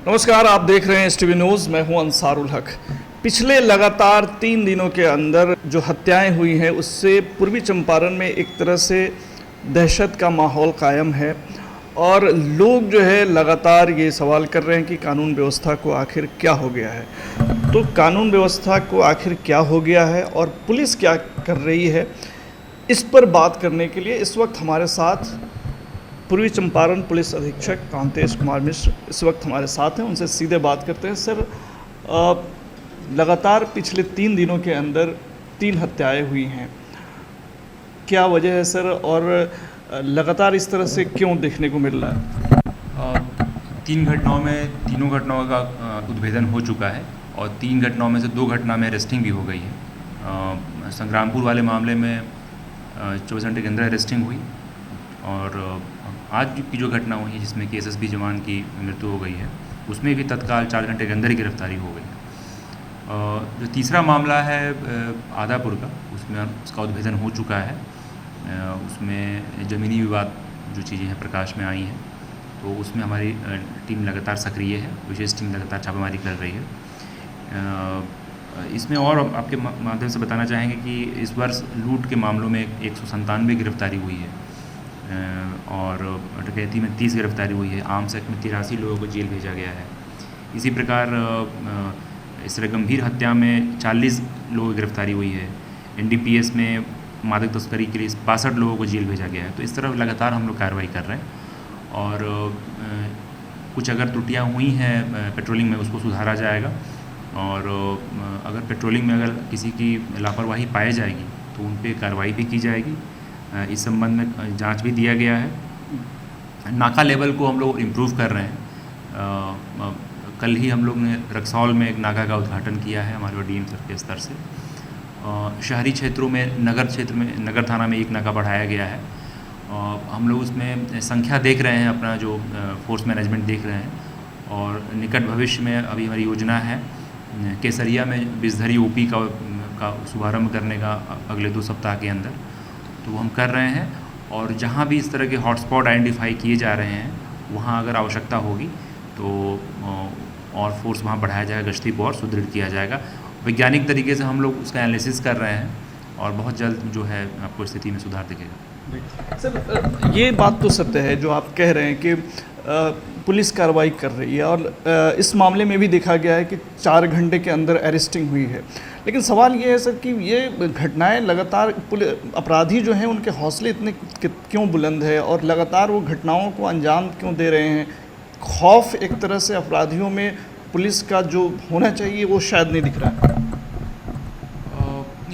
नमस्कार, आप देख रहे हैं एसटीवी न्यूज़। मैं हूं अंसारुल हक। पिछले लगातार 3 दिनों के अंदर जो हत्याएं हुई हैं उससे पूर्वी चंपारण में एक तरह से दहशत का माहौल कायम है और लोग जो है लगातार ये सवाल कर रहे हैं कि कानून व्यवस्था को आखिर क्या हो गया है। तो कानून व्यवस्था को आखिर क्या हो गया है और पुलिस क्या कर रही है, इस पर बात करने के लिए इस वक्त हमारे साथ पूर्वी चंपारण पुलिस अधीक्षक कांतेश कुमार मिश्र इस वक्त हमारे साथ हैं। उनसे सीधे बात करते हैं। सर, लगातार पिछले 3 दिनों के अंदर 3 हत्याएं हुई हैं, क्या वजह है सर, और लगातार इस तरह से क्यों देखने को मिल रहा है? 3 घटनाओं में तीनों घटनाओं का उद्भेदन हो चुका है और 3 घटनाओं में से 2 घटना में अरेस्टिंग भी हो गई है। संग्रामपुर वाले मामले में 24 घंटे के अंदर अरेस्टिंग हुई और आज की जो घटना हुई है जिसमें कि एसएसबी जवान की मृत्यु हो गई है उसमें भी तत्काल 4 घंटे के अंदर ही गिरफ्तारी हो गई। जो तीसरा मामला है आदापुर का, उसमें उसका उद्भेदन हो चुका है। उसमें ज़मीनी विवाद जो चीज़ें हैं प्रकाश में आई हैं, तो उसमें हमारी टीम लगातार सक्रिय है, विशेष टीम लगातार छापेमारी कर रही है। इसमें और आपके माध्यम से बताना चाहेंगे कि इस वर्ष लूट के मामलों में 197 गिरफ्तारी हुई है और डकैती में 30 गिरफ्तारी हुई है। आर्म्स एक्ट में 83 लोगों को जेल भेजा गया है। इसी प्रकार इस तरह गंभीर हत्या में 40 लोगों की गिरफ्तारी हुई है। एनडीपीएस में मादक तस्करी के लिए 62 लोगों को जेल भेजा गया है। तो इस तरह लगातार हम लोग कार्रवाई कर रहे हैं और कुछ अगर त्रुटियां हुई हैं पेट्रोलिंग में उसको सुधारा जाएगा और अगर पेट्रोलिंग में अगर किसी की लापरवाही पाई जाएगी तो उन पर कार्रवाई भी की जाएगी। इस संबंध में जांच भी दिया गया है। नाका लेवल को हम लोग इम्प्रूव कर रहे हैं। कल ही हम लोग ने रक्सौल में एक नाका का उद्घाटन किया है हमारे डीएम सर के स्तर से। शहरी क्षेत्रों में नगर क्षेत्र में नगर थाना में एक नाका बढ़ाया गया है। हम लोग उसमें संख्या देख रहे हैं, अपना जो फोर्स मैनेजमेंट देख रहे हैं और निकट भविष्य में अभी हमारी योजना है केसरिया में बिजधरी ओपी का शुभारम्भ करने का अगले 2 सप्ताह के अंदर, तो वो हम कर रहे हैं। और जहाँ भी इस तरह के हॉटस्पॉट आइडेंटिफाई किए जा रहे हैं वहाँ अगर आवश्यकता होगी तो और फोर्स वहाँ बढ़ाया जाएगा, गश्ती को और सुदृढ़ किया जाएगा। वैज्ञानिक तरीके से हम लोग उसका एनालिसिस कर रहे हैं और बहुत जल्द जो है आपको स्थिति में सुधार दिखेगा। सर, ये बात तो सत्य है जो आप कह रहे हैं कि पुलिस कार्रवाई कर रही है और इस मामले में भी देखा गया है कि 4 घंटे के अंदर अरेस्टिंग हुई है। लेकिन सवाल ये है सर कि ये घटनाएं लगातार अपराधी जो हैं उनके हौसले इतने क्यों बुलंद है और लगातार वो घटनाओं को अंजाम क्यों दे रहे हैं? खौफ एक तरह से अपराधियों में पुलिस का जो होना चाहिए वो शायद नहीं दिख रहा है।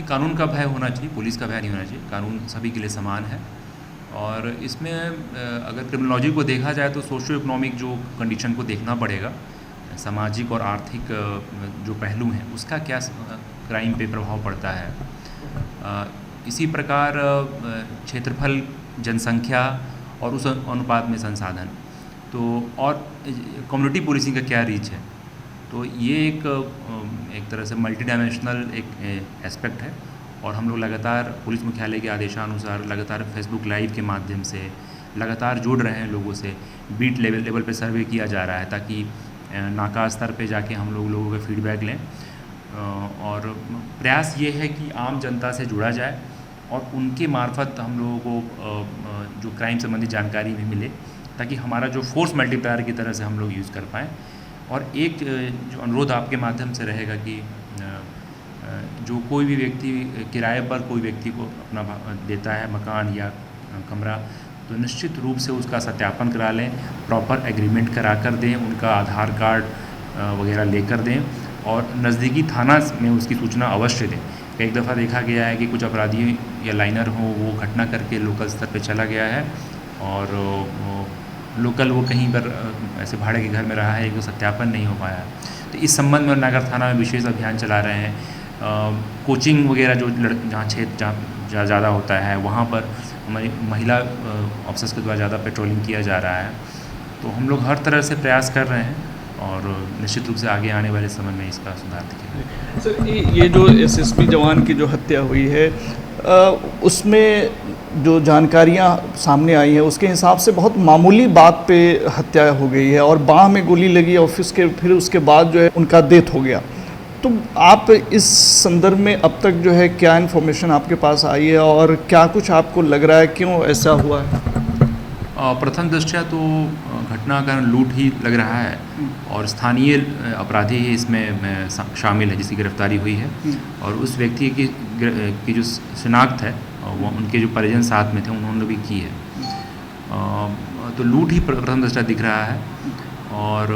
कानून का भय होना चाहिए, पुलिस का भय नहीं होना चाहिए। कानून सभी के लिए समान है और इसमें अगर क्रिमिनोलॉजी को देखा जाए तो सोशियो इकोनॉमिक जो कंडीशन को देखना पड़ेगा, सामाजिक और आर्थिक जो पहलू हैं उसका क्या क्राइम पे प्रभाव पड़ता है। इसी प्रकार क्षेत्रफल, जनसंख्या और उस अनुपात में संसाधन, तो और कम्युनिटी पुलिसिंग का क्या रीच है। तो ये एक तरह से मल्टी डायमेंशनल एक एस्पेक्ट है और हम लोग लगातार पुलिस मुख्यालय के आदेशानुसार लगातार फेसबुक लाइव के माध्यम से लगातार जुड़ रहे हैं लोगों से। बीट लेवल पे सर्वे किया जा रहा है ताकि नाका स्तर पे जाके हम लोगों का फीडबैक लें और प्रयास ये है कि आम जनता से जुड़ा जाए और उनके मार्फत हम लोगों को जो क्राइम संबंधी जानकारी भी मिले ताकि हमारा जो फोर्स मल्टीप्लायर की तरह से हम लोग यूज़ कर पाएँ। और एक जो अनुरोध आपके माध्यम से रहेगा कि जो कोई भी व्यक्ति किराए पर कोई व्यक्ति को अपना देता है मकान या कमरा, तो निश्चित रूप से उसका सत्यापन करा लें, प्रॉपर एग्रीमेंट करा कर दें, उनका आधार कार्ड वगैरह लेकर दें और नज़दीकी थाना में उसकी सूचना अवश्य दें। एक दफ़ा देखा गया है कि कुछ अपराधी या लाइनर हो वो घटना करके लोकल स्तर पे चला गया है और लोकल वो कहीं पर ऐसे भाड़े के घर में रहा है, एक सत्यापन नहीं हो पाया। तो इस संबंध में नगर थाना में विशेष अभियान चला रहे हैं। कोचिंग वगैरह जो जहाँ क्षेत्र जहाँ ज़्यादा होता है वहाँ पर हमारी महिला ऑफिसर्स के द्वारा ज़्यादा पेट्रोलिंग किया जा रहा है। तो हम लोग हर तरह से प्रयास कर रहे हैं और निश्चित रूप से आगे आने वाले समय में इसका सुधार दिखेगा। सर, ये जो एसएसबी जवान की जो हत्या हुई है उसमें जो जानकारियां सामने आई हैं उसके हिसाब से बहुत मामूली बात पे हत्या हो गई है और बाह में गोली लगी और फिर उसके बाद जो है उनका डेथ हो गया। तो आप इस संदर्भ में अब तक जो है क्या इन्फॉर्मेशन आपके पास आई है और क्या कुछ आपको लग रहा है क्यों ऐसा हुआ है? प्रथम दृष्टया तो घटना का लूट ही लग रहा है और स्थानीय अपराधी ही इसमें शामिल है जिसकी गिरफ्तारी हुई है और उस व्यक्ति की जो शिनाख्त है वो उनके जो परिजन साथ में थे उन्होंने भी की है। तो लूट ही प्रथम दृष्टया दिख रहा है और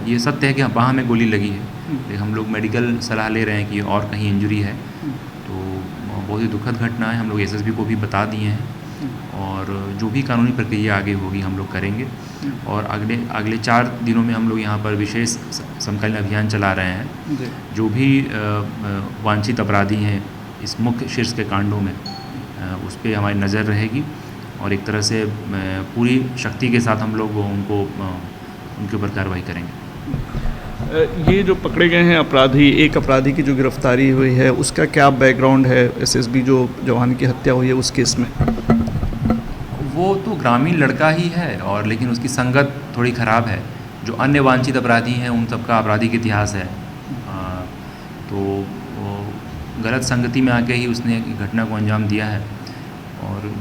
ये सत्य है कि बाह में गोली लगी है, लेकिन हम लोग मेडिकल सलाह ले रहे हैं कि और कहीं इंजरी है। तो बहुत ही दुखद घटना है, हम लोग एसएसपी को भी बता दिए हैं और जो भी कानूनी प्रक्रिया आगे होगी हम लोग करेंगे और अगले 4 दिनों में हम लोग यहाँ पर विशेष समकालीन अभियान चला रहे हैं। जो भी वांछित अपराधी हैं इस मुख्य शीर्ष के कांडों में उस पर हमारी नज़र रहेगी और एक तरह से पूरी शक्ति के साथ हम लोग उनके ऊपर कार्रवाई करेंगे। ये जो पकड़े गए हैं अपराधी, एक अपराधी की जो गिरफ्तारी हुई है उसका क्या बैकग्राउंड है? एसएसबी जो जवान की हत्या हुई है उस केस में वो तो ग्रामीण लड़का ही है और लेकिन उसकी संगत थोड़ी ख़राब है। जो अन्य वांछित अपराधी हैं उन सबका आपराधिक इतिहास है, तो गलत संगति में आके ही उसने घटना को अंजाम दिया है। और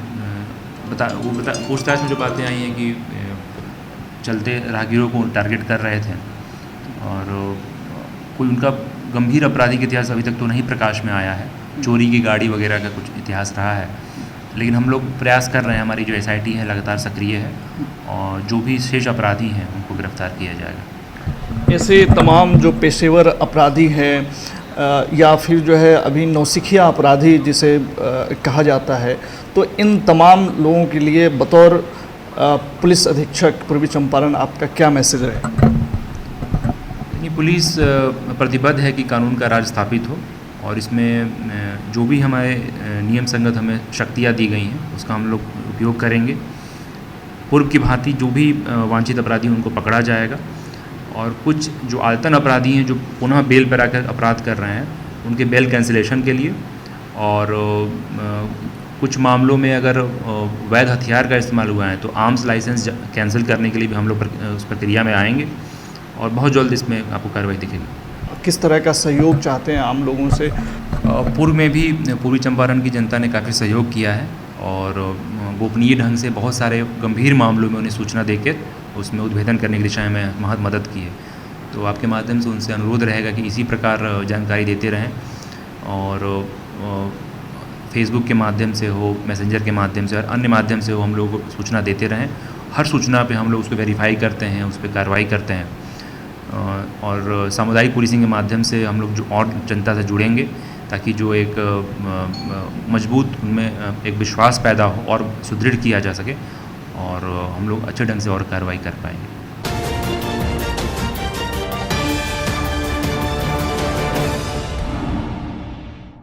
पूछताछ में जो बातें आई हैं कि चलते राहगीरों को टारगेट कर रहे थे और कोई उनका गंभीर आपराधिक इतिहास अभी तक तो नहीं प्रकाश में आया है। चोरी की गाड़ी वगैरह का कुछ इतिहास रहा है, लेकिन हम लोग प्रयास कर रहे हैं, हमारी जो एसआईटी है लगातार सक्रिय है और जो भी शेष अपराधी हैं उनको गिरफ्तार किया जाएगा। ऐसे तमाम जो पेशेवर अपराधी हैं या फिर जो है अभी नौसिखिया अपराधी जिसे कहा जाता है, तो इन तमाम लोगों के लिए बतौर पुलिस अधीक्षक पूर्वी चंपारण आपका क्या मैसेज है? पुलिस प्रतिबद्ध है कि कानून का राज स्थापित हो और इसमें जो भी हमारे नियम संगत हमें शक्तियाँ दी गई हैं उसका हम लोग उपयोग करेंगे। पूर्व की भांति जो भी वांछित अपराधी हैं उनको पकड़ा जाएगा और कुछ जो आयतन अपराधी हैं जो पुनः बेल पर आकर अपराध कर रहे हैं उनके बेल कैंसिलेशन के लिए और कुछ मामलों में अगर वैध हथियार का इस्तेमाल हुआ है तो आर्म्स लाइसेंस कैंसिल करने के लिए भी हम लोग उस प्रक्रिया में आएंगे और बहुत जल्द इसमें आपको कार्रवाई दिखेगी। किस तरह का सहयोग चाहते हैं आम लोगों से? पूर्व में भी पूर्वी चंपारण की जनता ने काफ़ी सहयोग किया है और गोपनीय ढंग से बहुत सारे गंभीर मामलों में उन्हें सूचना देकर उसमें उद्भेदन करने की दिशा में महत मदद की है। तो आपके माध्यम से उनसे अनुरोध रहेगा कि इसी प्रकार जानकारी देते रहें और फेसबुक के माध्यम से हो, मैसेंजर के माध्यम से और अन्य माध्यम से हो हम लोगों को सूचना देते रहें। हर सूचना पे हम लोग उसको वेरीफाई करते हैं, उस पर कार्रवाई करते हैं और सामुदायिक पुलिसिंग के माध्यम से हम लोग जो और जनता से जुड़ेंगे ताकि जो एक मजबूत उनमें एक विश्वास पैदा हो और सुदृढ़ किया जा सके और हम लोग अच्छे ढंग से और कार्रवाई कर पाएंगे।